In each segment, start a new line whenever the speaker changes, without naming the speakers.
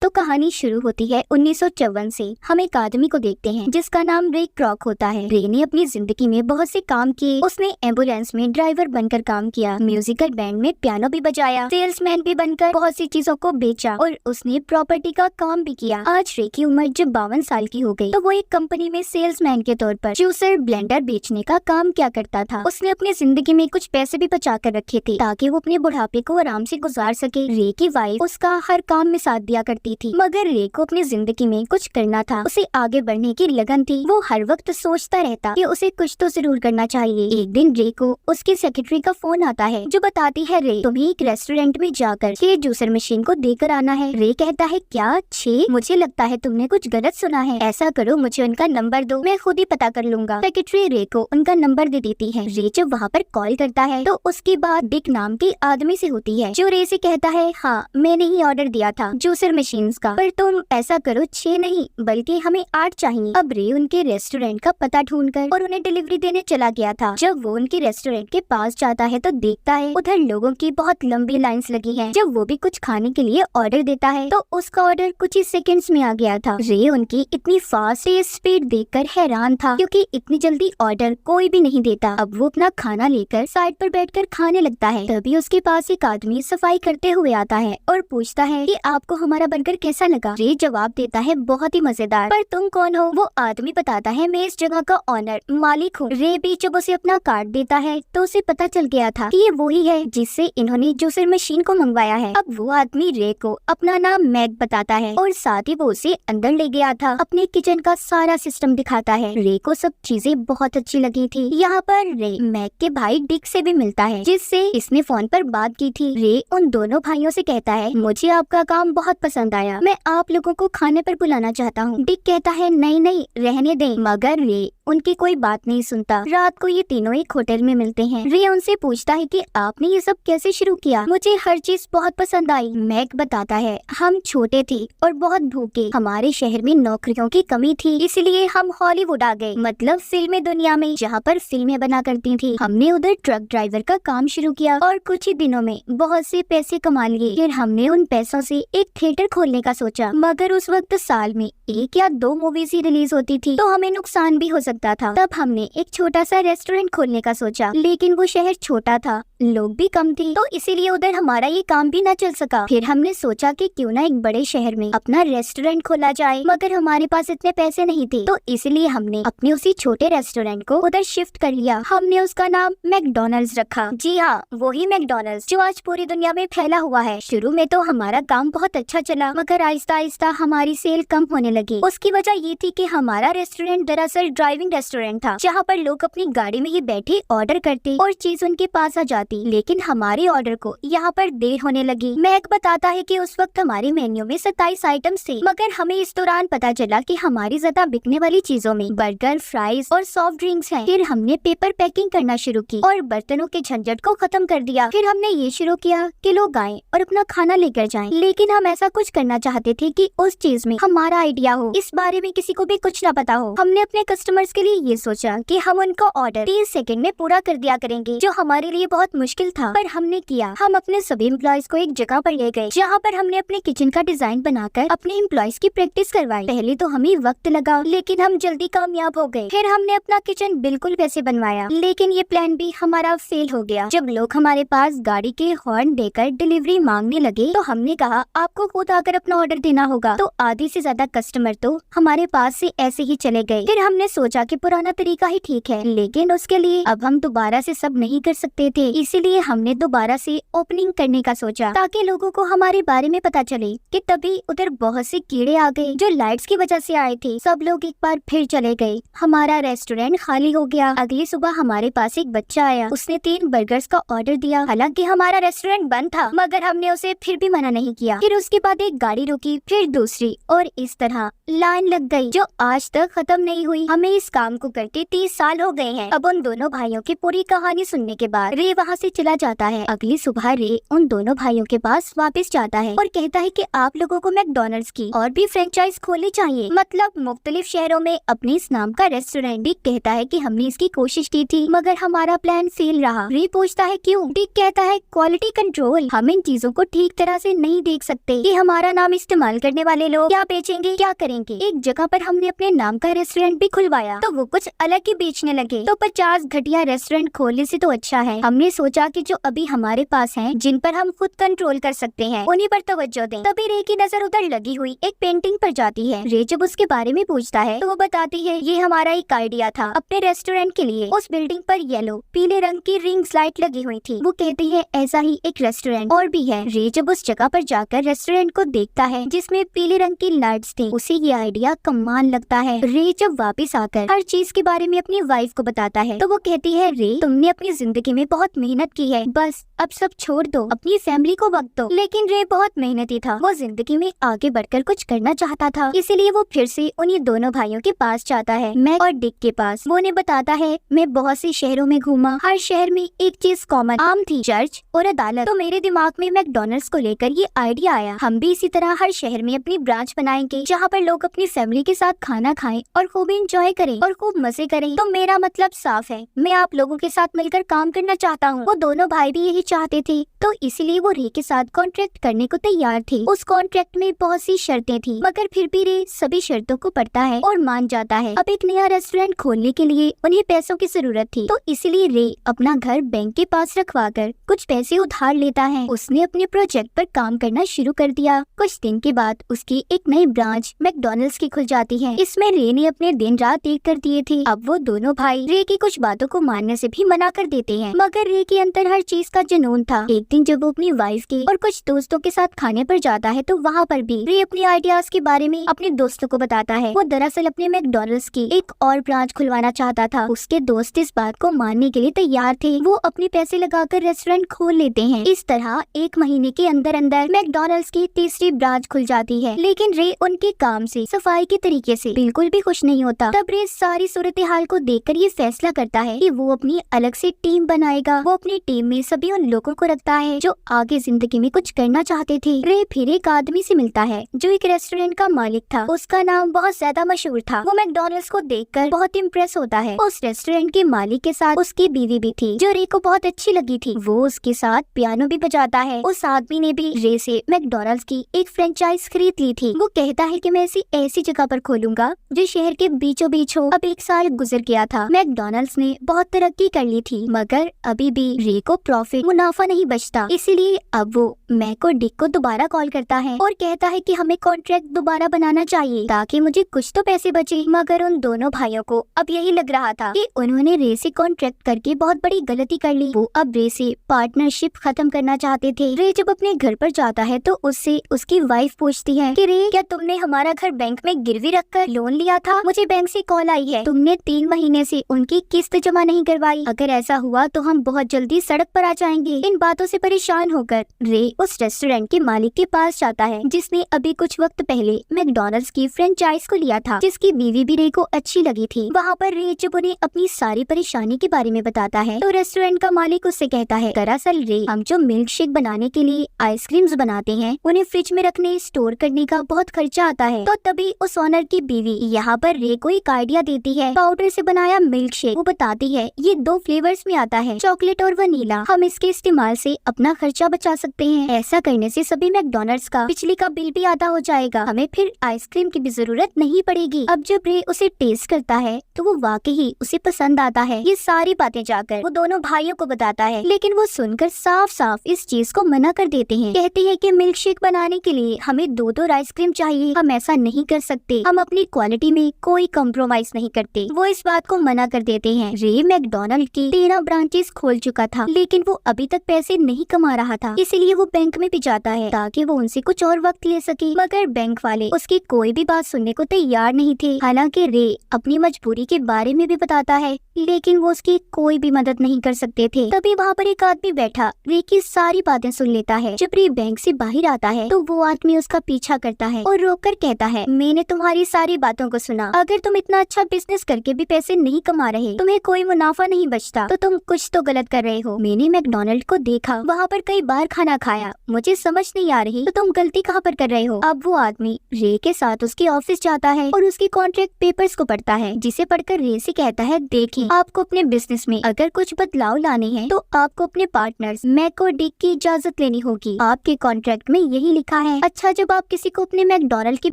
तो कहानी शुरू होती है 1954 से। हम एक आदमी को देखते हैं जिसका नाम रे क्रॉक होता है। रे ने अपनी जिंदगी में बहुत से काम किए। उसने एम्बुलेंस में ड्राइवर बनकर काम किया, म्यूजिकल बैंड में पियानो भी बजाया, सेल्समैन भी बनकर बहुत सी चीजों को बेचा और उसने प्रॉपर्टी का काम भी किया। आज रे की उम्र जब 52 साल की हो गई तो वो एक कंपनी में सेल्समैन के तौर पर जूसर ब्लेंडर बेचने का काम क्या करता था। उसने अपनी जिंदगी में कुछ पैसे भी बचा कर रखे थे ताकि वो अपने बुढ़ापे को आराम से गुजार सके। रे की वाइफ उसका हर काम में साथ दिया करती थी, मगर रे को अपनी जिंदगी में कुछ करना था। उसे आगे बढ़ने की लगन थी। वो हर वक्त सोचता रहता कि उसे कुछ तो जरूर करना चाहिए। एक दिन रे को उसकी सेक्रेटरी का फोन आता है जो बताती है रे तुम्हें एक रेस्टोरेंट में जाकर 6 जूसर मशीन को देकर आना है। रे कहता है क्या 6? मुझे लगता है तुमने कुछ गलत सुना है। ऐसा करो मुझे उनका नंबर दो, मैं खुद ही पता कर लूंगा। सेक्रेटरी रे को उनका नंबर दे देती है। रे जब वहाँ पर कॉल करता है तो उसकी बात डिक नाम के आदमी से होती है जो रे से कहता है हाँ मैंने ही ऑर्डर दिया था जूसर मशीन का, पर तुम ऐसा करो 6 नहीं बल्कि हमें 8 चाहिए। अब रे उनके रेस्टोरेंट का पता ढूंढकर और उन्हें डिलीवरी देने चला गया था। जब वो उनके रेस्टोरेंट के पास जाता है तो देखता है उधर लोगों की बहुत लंबी लाइंस लगी हैं। जब वो भी कुछ खाने के लिए ऑर्डर देता है तो उसका ऑर्डर कुछ ही सेकंड्स में आ गया था। रे उनकी इतनी फास्ट स्पीड देखकर हैरान था क्योंकि इतनी जल्दी ऑर्डर कोई भी नहीं देता। अब वो अपना खाना लेकर साइड पर बैठकर खाने लगता है। तभी उसके पास एक आदमी सफाई करते हुए आता है और पूछता है कि आपको हमारा बर्गर कैसा लगा। रे जवाब देता है बहुत ही मजेदार। पर तुम कौन हो? वो आदमी बताता है मैं इस जगह का ऑनर मालिक हूँ। रे भी जब उसे अपना कार्ड देता है तो उसे पता चल गया था कि ये वही है जिससे इन्होंने जूसर मशीन को मंगवाया है। अब वो आदमी रे को अपना नाम मैक बताता है और साथ ही वो उसे अंदर ले गया था। अपने किचन का सारा सिस्टम दिखाता है। रे को सब चीजें बहुत अच्छी लगी थी। यहाँ पर रे मैक के भाई डिक से भी मिलता है जिससे इसने फोन पर बात की थी। रे उन दोनों भाइयों से कहता है मुझे आपका काम बहुत पसंद आया, मैं आप लोगों को खाने पर बुलाना चाहता हूँ। डिक कहता है नहीं नहीं रहने दें, मगर रे उनकी कोई बात नहीं सुनता। रात को ये तीनों एक होटल में मिलते हैं। रे उनसे पूछता है कि आपने ये सब कैसे शुरू किया? मुझे हर चीज बहुत पसंद आई। मैक बताता है हम छोटे थे और बहुत भूखे, हमारे शहर में नौकरियों की कमी थी इसलिए हम हॉलीवुड आ गए, मतलब फिल्मी दुनिया में जहाँ पर फिल्में बना करती थी। हमने उधर ट्रक ड्राइवर का काम शुरू किया और कुछ ही दिनों में बहुत से पैसे कमा लिए। फिर हमने उन पैसों से एक थिएटर खोलने का सोचा, मगर उस वक्त साल में 1 या 2 मूवीज ही रिलीज होती थी तो हमें नुकसान भी हो सकता था। तब हमने एक छोटा सा रेस्टोरेंट खोलने का सोचा, लेकिन वो शहर छोटा था, लोग भी कम थे तो इसीलिए उधर हमारा ये काम भी न चल सका। फिर हमने सोचा कि क्यों ना एक बड़े शहर में अपना रेस्टोरेंट खोला जाए, मगर हमारे पास इतने पैसे नहीं थे तो इसलिए हमने अपने उसी छोटे रेस्टोरेंट को उधर शिफ्ट कर लिया। हमने उसका नाम मैकडॉनल्ड्स रखा। जी हाँ, वही मैकडॉनल्ड्स जो आज पूरी दुनिया में फैला हुआ है। शुरू में तो हमारा काम बहुत अच्छा चला, मगर आहिस्ता आहिस्ता हमारी सेल कम होने लगी। उसकी वजह ये थी कि हमारा रेस्टोरेंट दरअसल ड्राइविंग रेस्टोरेंट था जहाँ पर लोग अपनी गाड़ी में ही बैठे ऑर्डर करते और चीज उनके पास आ जाती, लेकिन हमारे ऑर्डर को यहाँ पर देर होने लगी। मैक बताता है कि उस वक्त हमारे मेन्यू में 27 आइटम्स थे, मगर हमें इस दौरान पता चला कि हमारी ज्यादा बिकने वाली चीजों में बर्गर, फ्राइज और सॉफ्ट ड्रिंक्स हैं। फिर हमने पेपर पैकिंग करना शुरू की और बर्तनों के झंझट को खत्म कर दिया। फिर हमने ये शुरू किया कि लोग आएं और अपना खाना लेकर जाएं, लेकिन हम ऐसा कुछ करना चाहते थे कि उस चीज में हमारा आइडिया हो, इस बारे में किसी को भी कुछ न पता हो। हमने अपने कस्टमर्स के लिए ये सोचा कि हम उनका ऑर्डर 30 सेकंड में पूरा कर दिया करेंगे, जो हमारे लिए बहुत मुश्किल था, पर हमने किया। हम अपने सभी एम्प्लॉयज को एक जगह पर ले गए जहाँ पर हमने अपने किचन का डिजाइन बनाकर अपने एम्प्लॉयज की प्रैक्टिस करवाई। पहले तो हमें वक्त लगा, लेकिन हम जल्दी कामयाब हो गए। फिर हमने अपना किचन बिल्कुल वैसे बनवाया, लेकिन ये प्लान भी हमारा फेल हो गया। जब लोग हमारे पास गाड़ी के हॉर्न देकर डिलीवरी मांगने लगे तो हमने कहा आपको खुद आकर अपना ऑर्डर देना होगा, तो आधे से ज्यादा कस्टमर तो हमारे पास से ऐसे ही चले गए। फिर हमने सोचा कि पुराना तरीका ही ठीक है, लेकिन उसके लिए अब हम दोबारा से सब नहीं कर सकते थे, इसीलिए हमने दोबारा से ओपनिंग करने का सोचा ताकि लोगों को हमारे बारे में पता चले। कि तभी उधर बहुत से कीड़े आ गए जो लाइट्स की वजह से आए थे। सब लोग एक बार फिर चले गए। हमारा रेस्टोरेंट खाली हो गया। अगली सुबह हमारे पास एक बच्चा आया, उसने 3 बर्गर्स का ऑर्डर दिया। हालांकि हमारा रेस्टोरेंट बंद था, मगर हमने उसे फिर भी मना नहीं किया। फिर उसके बाद एक गाड़ी रुकी, फिर दूसरी, और इस तरह लाइन लग गई जो आज तक खत्म नहीं हुई। हमें इस काम को करते 30 साल हो गए हैं। अब उन दोनों भाइयों की पूरी कहानी सुनने के बाद रे वहाँ से चला जाता है। अगली सुबह रे उन दोनों भाइयों के पास वापस जाता है और कहता है कि आप लोगों को मैकडॉनल्ड्स की और भी फ्रेंचाइज खोलनी चाहिए, मतलब मुख्तलिफ शहरों में अपने इस नाम का रेस्टोरेंट। डिक कहता है कि हमने इसकी कोशिश की थी, मगर हमारा प्लान फेल रहा। रे पूछता है क्यों? डिक कहता है क्वालिटी कंट्रोल। हम इन चीजों को ठीक तरह से नहीं देख सकते कि हमारा हमारा नाम इस्तेमाल करने वाले लोग क्या बेचेंगे, क्या करेंगे। एक जगह पर हमने अपने नाम का रेस्टोरेंट भी खुलवाया तो वो कुछ अलग ही बेचने लगे। तो 50 घटिया रेस्टोरेंट खोलने से तो अच्छा है हमने सोचा कि जो अभी हमारे पास हैं, जिन पर हम खुद कंट्रोल कर सकते हैं, उन्हीं पर तवज्जो दें। तभी रे की नजर उधर लगी हुई एक पेंटिंग पर जाती है। रे जब उसके बारे में पूछता है तो वो बताती है ये हमारा एक आइडिया था अपने रेस्टोरेंट के लिए। उस बिल्डिंग पर येलो पीले रंग की रिंग्स लाइट लगी हुई थी। वो कहती है ऐसा ही एक रेस्टोरेंट और भी है। रे जब उस जगह पर जाकर रेस्टोरेंट को देखता है जिसमें पीले रंग की लाइट्स थी, उसे ये आइडिया कमाल लगता है। रे जब वापस आकर हर चीज के बारे में अपनी वाइफ को बताता है तो वो कहती है रे तुमने अपनी जिंदगी में बहुत मेहनत की है, बस अब सब छोड़ दो, अपनी फैमिली को वक्त दो। लेकिन रे बहुत मेहनती था, वो जिंदगी में आगे बढ़कर कुछ करना चाहता था, इसीलिए वो फिर से उन्हीं दोनों भाइयों के पास जाता है, मैक और डिक के पास। वो उन्हें बताता है मैं बहुत से शहरों में घूमा, हर शहर में एक चीज कॉमन आम थी, चर्च और अदालत। तो मेरे दिमाग में मैकडॉनल्ड्स को लेकर ये आइडिया आया, हम भी इसी तरह हर शहर में अपनी ब्रांच बनाएंगे जहाँ पर लोग अपनी फैमिली के साथ खाना खाएं और खूब इंजॉय करें और खूब मजे करें। तो मेरा मतलब साफ है, मैं आप लोगों के साथ मिलकर काम करना चाहता हूँ। वो दोनों भाई भी यही चाहते थे, तो इसीलिए वो रे के साथ कॉन्ट्रैक्ट करने को तैयार थे। उस कॉन्ट्रैक्ट में बहुत सी शर्तें थी, मगर फिर भी रे सभी शर्तों को पढ़ता है और मान जाता है। अब एक नया रेस्टोरेंट खोलने के लिए उन्हें पैसों की जरूरत थी, तो इसीलिए रे अपना घर बैंक के पास रखवाकर कुछ पैसे उधार लेता है। उसने अपने प्रोजेक्ट पर काम करना शुरू कर दिया। कुछ दिन के बाद उसकी एक नई ब्रांच मैकडॉनल्ड्स की खुल जाती है। इसमें रे ने अपने दिन रात एक कर दिए थे। अब वो दोनों भाई रे की कुछ बातों को मानने से भी मना कर देते हैं, मगर रे के अंदर हर चीज का जुनून था। एक दिन जब वो अपनी वाइफ के और कुछ दोस्तों के साथ खाने पर जाता है तो वहाँ पर भी रे अपने आइडियाज के बारे में अपने दोस्तों को बताता है। वो दरअसल अपने मैकडॉनल्ड्स की एक और ब्रांच खुलवाना चाहता था। उसके दोस्त इस बात को मानने के लिए तैयार थे। वो अपने पैसे लगाकर रेस्टोरेंट खोल लेते हैं। इस तरह एक महीने के अंदर अंदर मैकडॉनल्ड्स की तीसरी ब्रांच खुल जाती है। लेकिन रे उनके काम से, सफाई के तरीके से बिल्कुल भी खुश नहीं होता। तब रे सारी सूरत हाल को देखकर ये फैसला करता है कि वो अपनी अलग से टीम बनाएगा। वो अपनी टीम में सभी उन लोगों को रखता है जो आगे जिंदगी में कुछ करना चाहते थे। रे फिर एक आदमी से मिलता है जो एक रेस्टोरेंट का मालिक था। उसका नाम बहुत ज्यादा मशहूर था। वो मैकडॉनल्ड्स को देखकर बहुत इम्प्रेस होता है। उस रेस्टोरेंट के मालिक के साथ उसकी बीवी भी थी जो रे को बहुत अच्छी लगी थी। वो उसके साथ पियानो भी बजाता है। उस आदमी ने भी रे से मैकडॉनल्ड्स की एक फ्रेंचाइज खरीद ली थी। वो कहता है कि मैं ऐसी जगह पर खोलूंगा जो शहर के बीचों बीच हो। अब 1 साल गुजर गया था, मैकडॉनल्ड्स ने बहुत तरक्की कर ली थी, मगर अभी भी रे को प्रॉफिट, मुनाफा नहीं बचता। इसीलिए अब वो मैक और डिक को दोबारा कॉल करता है और कहता है कि हमें कॉन्ट्रैक्ट दोबारा बनाना चाहिए ताकि मुझे कुछ तो पैसे बचे। मगर उन दोनों भाइयों को अब यही लग रहा था कि उन्होंने रे से कॉन्ट्रैक्ट करके बहुत बड़ी गलती कर ली। वो अब रे से पार्टनरशिप खत्म करना चाहते थे। रे जब अपने घर पर जाता है तो उससे उसकी वाइफ पूछती है कि रे क्या तुमने हमारा घर बैंक में गिरवी रखकर लोन लिया था? मुझे बैंक से कॉल आई है, तुमने 3 महीने से उनकी किस्त जमा नहीं करवाई। अगर ऐसा हुआ तो हम बहुत जल्दी सड़क पर आ जाएंगे। इन बातों से परेशान होकर रे उस रेस्टोरेंट के मालिक के पास जाता है जिसने अभी कुछ वक्त पहले मैकडॉनल्ड्स की फ्रेंचाइज को लिया था, जिसकी बीवी भी रे को अच्छी लगी थी। वहाँ पर रे जब उन्हें अपनी सारी परेशानी के बारे में बताता है तो रेस्टोरेंट का मालिक उससे कहता है दरअसल रे हम जो मिल्क शेक बनाने के लिए आइसक्रीम्स बनाते हैं उन्हें फ्रिज में रखने, स्टोर करने का बहुत खर्चा आता है। तो तभी उस ओनर की बीवी यहाँ पर रे को एक आइडिया देती है, पाउडर से बनाया मिल्क शेक। वो बताती है ये 2 फ्लेवर्स में आता है, चॉकलेट और वनीला। हम इसके इस्तेमाल से अपना खर्चा बचा सकते हैं। ऐसा करने से सभी मैकडॉनल्ड्स का बिजली का बिल भी आधा हो जाएगा, हमें फिर आइसक्रीम की भी जरूरत नहीं पड़ेगी। अब जब रे उसे टेस्ट करता है तो वो वाकई उसे पसंद आता है। ये सारी बातें जाकर वो दोनों भाइयों को बताता है, लेकिन वो सुनकर साफ साफ इस चीज को मना कर देते हैं। कहते हैं कि मिल्क शेक बनाने के लिए हमें 2 आइसक्रीम चाहिए, हम ऐसा नहीं कर सकते, हम अपनी क्वालिटी में कोई कॉम्प्रोमाइज नहीं करते। वो इस बात को मना कर देते हैं। रे मैकडॉनल्ड की 13 ब्रांचेस खोल चुका था, लेकिन वो अभी तक पैसे नहीं कमा रहा था, इसीलिए वो बैंक में भी जाता है ताकि वो उनसे कुछ और वक्त ले सके। मगर बैंक वाले उसकी कोई भी बात सुनने को तैयार नहीं थे। हालांकि रे अपनी मजबूरी के बारे में भी बताता है, लेकिन वो उसकी कोई भी मदद नहीं कर सकते थे। तभी वहाँ पर एक आदमी बैठा रे की सारी बातें सुन लेता है। जब रे बैंक से बाहर आता है तो वो आदमी उसका पीछा करता है और रोककर कहता है मैंने तुम्हारी सारी बातों को सुना, अगर तुम इतना अच्छा बिजनेस करके भी पैसे नहीं कमा रहे, तुम्हें कोई मुनाफा नहीं बचता, तो तुम कुछ तो गलत कर रहे हो। मैंने मैकडॉनल्ड्स मैकडोनल्ड को देखा, वहाँ पर कई बार खाना खाया, मुझे समझ नहीं आ रही तो तुम गलती कहाँ पर कर रहे हो। अब वो आदमी रे के साथ उसके ऑफिस जाता है और उसकी कॉन्ट्रैक्ट पेपर्स को पढ़ता है, जिसे पढ़कर रे से कहता है, देखिए आपको अपने बिजनेस में अगर कुछ बदलाव लाने हैं तो आपको अपने पार्टनर्स मैक और डिक की इजाजत लेनी होगी। आपके कॉन्ट्रैक्ट में यही लिखा है। अच्छा, जब आप किसी को अपने मैकडोनल्ड की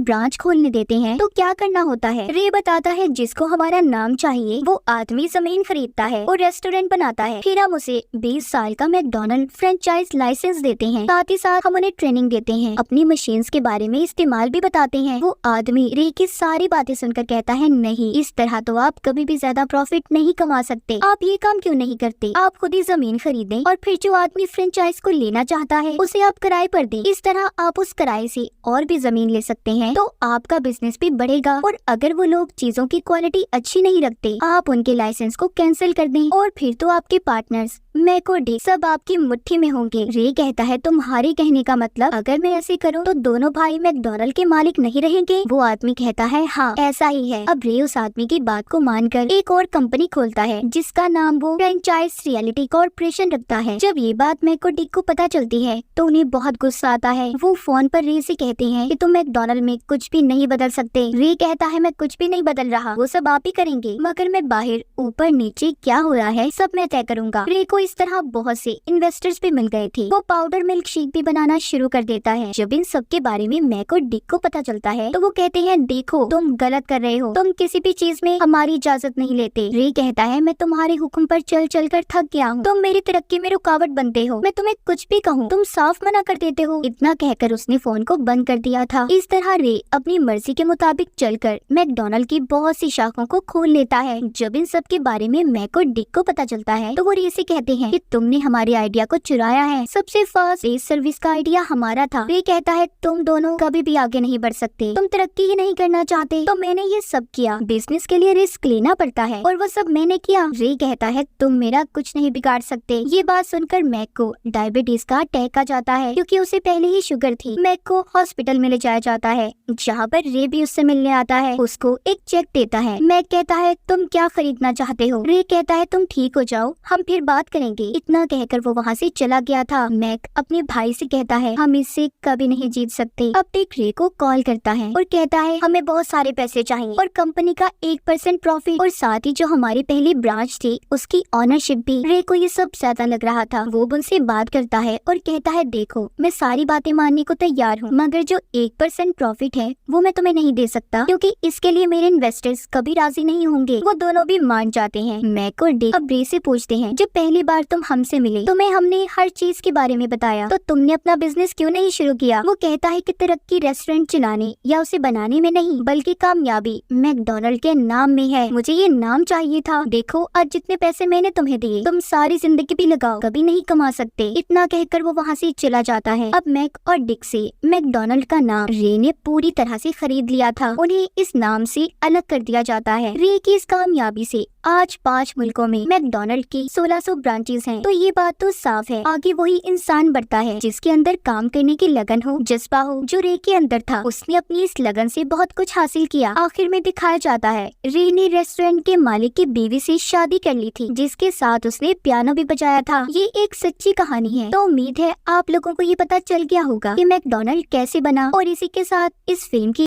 ब्रांच खोलने देते हैं तो क्या करना होता है? रे बताता है, जिसको हमारा नाम चाहिए वो आदमी जमीन खरीदता है और रेस्टोरेंट बनाता है, फिर हम उसे 20 साल का मैकडोनल्ड फ्रेंचाइज लाइसेंस देते हैं, साथ ही साथ हम उन्हें ट्रेनिंग देते हैं, अपनी मशीन्स के बारे में इस्तेमाल भी बताते हैं। वो आदमी रे की सारी बातें सुनकर कहता है, नहीं, इस तरह तो आप कभी भी ज्यादा प्रॉफिट नहीं कमा सकते। आप ये काम क्यों नहीं करते? आप खुद ही जमीन खरीदें और फिर जो आदमी फ्रेंचाइज को लेना चाहता है उसे आप किराए पर दें। इस तरह आप उस किराए से और भी जमीन ले सकते हैं, तो आपका बिजनेस भी बढ़ेगा। और अगर वो लोग चीजों की क्वालिटी अच्छी नहीं रखते, आप उनके लाइसेंस को कैंसिल कर दें और फिर तो आपके पार्टनर्स मैक और डिक सब आपकी मुट्ठी में होंगे। रे कहता है, तुम्हारे कहने का मतलब अगर मैं ऐसे करूं तो दोनों भाई मैकडोनल्ड के मालिक नहीं रहेंगे? वो आदमी कहता है, हाँ ऐसा ही है। अब रे उस आदमी की बात को मानकर एक और कंपनी खोलता है, जिसका नाम वो फ्रेंचाइज रियलिटी कॉर्पोरेशन रखता है। जब ये बात मैक और डिक को पता चलती है तो उन्हें बहुत गुस्सा आता है। वो फोन पर रे से कहते हैं कि तुम मैकडोनल्ड में कुछ भी नहीं बदल सकते। रे कहता है, मैं कुछ भी नहीं बदल रहा, वो सब आप ही करेंगे, मगर मैं बाहर ऊपर नीचे क्या हो रहा है सब मैं तय करूंगा। रे को इस तरह बहुत से इन्वेस्टर्स भी मिल गए थे। वो पाउडर मिल्क शेक भी बनाना शुरू कर देता है। जब इन सब के बारे में मैक और डिक को पता चलता है तो वो कहते हैं, देखो तुम गलत कर रहे हो, तुम किसी भी चीज में हमारी इजाजत नहीं लेते। रे कहता है, मैं तुम्हारे हुक्म पर चल चल कर थक गया हूँ, तुम मेरी तरक्की में रुकावट बनते हो, मैं तुम्हें कुछ भी कहूँ तुम साफ मना कर देते हो। इतना कहकर उसने फोन को बंद कर दिया था। इस तरह रे अपनी मर्जी के मुताबिक चलकर मैकडोनल्ड की बहुत सी शाखाओं को खोल लेता है। जब इन सब के बारे में मैक और डिक को पता चलता है तो वो रे से कहते हैं कि तुमने हमारे आइडिया को चुराया है, सबसे फास्ट बेस सर्विस का आइडिया हमारा था। रे कहता है, तुम दोनों कभी भी आगे नहीं बढ़ सकते, तुम तरक्की ही नहीं करना चाहते, तो मैंने ये सब किया, बिजनेस के लिए रिस्क लेना पड़ता है और वो सब मैंने किया। रे कहता है, तुम मेरा कुछ नहीं बिगाड़ सकते। ये बात सुनकर मैक को डायबिटीज का अटैक आ जाता है, क्योंकि उसे पहले ही शुगर थी। मैक को हॉस्पिटल में ले जाया जाता है, जहाँ पर रे भी उससे मिलने आता है, उसको एक चेक देता है। मैक कहता है, तुम क्या खरीदना चाहते हो? रे कहता है, तुम ठीक हो जाओ, हम फिर बात करेंगे। इतना कहकर वो वहाँ से चला गया था। मैक अपने भाई से कहता है, हम इससे कभी नहीं जीत सकते। अब डिक रे को कॉल करता है और कहता है, हमें बहुत सारे पैसे चाहिए और कंपनी का 1% प्रॉफिट और साथ ही जो हमारी पहली ब्रांच थी उसकी ऑनरशिप भी। रे को ये सब ज्यादा लग रहा था। वो उनसे बात करता है और कहता है, देखो मैं सारी बातें मानने को तैयार हूँ, मगर जो 1% प्रॉफिट है वो मैं तुम्हें नहीं दे सकता, क्योंकि इसके लिए मेरे इन्वेस्टर्स कभी राजी नहीं होंगे। वो दोनों भी मान जाते हैं। मैक और डिक अब रे से पूछते हैं, जब पहली बार तुम हमसे मिले तुम्हें हमने हर चीज के बारे में बताया, तो तुमने अपना बिजनेस क्यों नहीं शुरू किया? वो कहता है कि तरक्की रेस्टोरेंट चलाने या उसे बनाने में नहीं, बल्कि कामयाबी मैकडोनल्ड के नाम में है। मुझे ये नाम चाहिए था। देखो आज जितने पैसे मैंने तुम्हें दिए तुम सारी जिंदगी भी लगाओ कभी नहीं कमा सकते। इतना कहकर वो वहाँ से चला जाता है। अब मैक और डिक से मैकडोनल्ड का नाम रे ने पूरी तरह से खरीद लिया था। उन्हें इस नाम से अलग कर दिया जाता है। रे की इस कामयाबी से आज 5 मुल्कों में मैकडोनल्ड की 1600 ब्रांचेस हैं। तो ये बात तो साफ है, आगे वही इंसान बढ़ता है जिसके अंदर काम करने की लगन हो, जज्बा हो, जो रे के अंदर था। उसने अपनी इस लगन से बहुत कुछ हासिल किया। आखिर में दिखाया जाता है रे ने रेस्टोरेंट के मालिक की बीवी से शादी कर ली थी, जिसके साथ उसने पियानो भी बजाया था। ये एक सच्ची कहानी है। तो उम्मीद है आप लोगों को ये पता चल गया होगा कि मैकडोनल्ड कैसे बना। और इसी के साथ इस फिल्म की